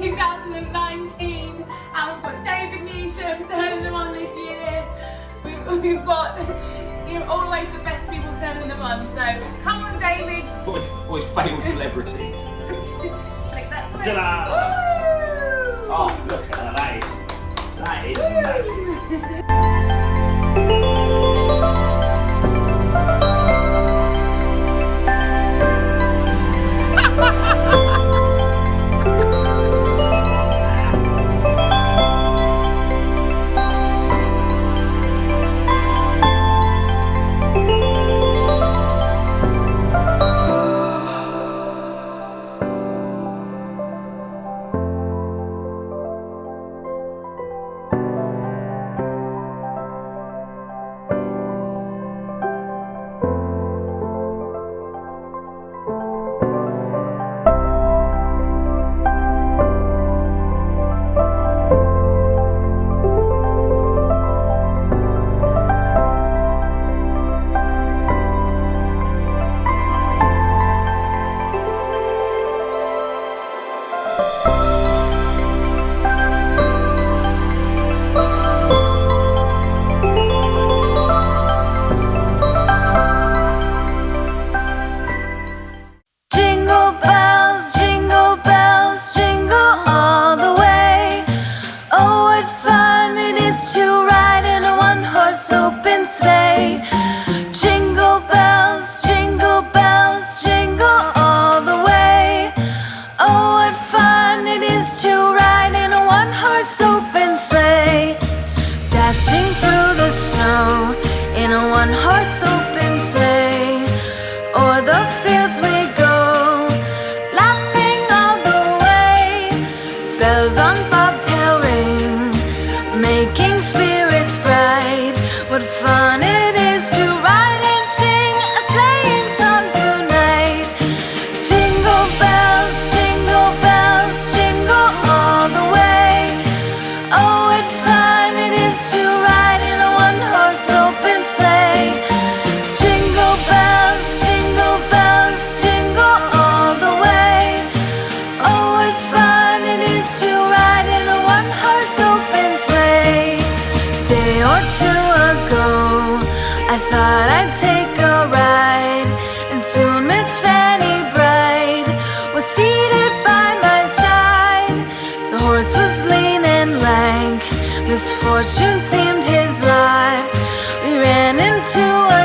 2019, and we've got David Newsom turning them on this year. We've got always the best people turning them on. So come on, David. Always failed celebrities. Like that's what. Ta-da! Oh, look at that! That is magic. Dashing through the snow in a one-horse open sleigh. O'er the fields we go, laughing all the way. Bells on bobtail ring, making spirits bright. What fun it is to ride and sing a sleighing song tonight. Jingle bells, jingle all the way. Oh, what fun it is to ride in a one-horse open sleigh. Jingle bells, jingle all the way. Oh, what fun it is to ride in a one-horse open sleigh. Day or two ago, I thought I'd take a ride, and soon Miss Fanny Bright was seated by my side. The horse was lean and lank, misfortune seemed his lot. We ran into a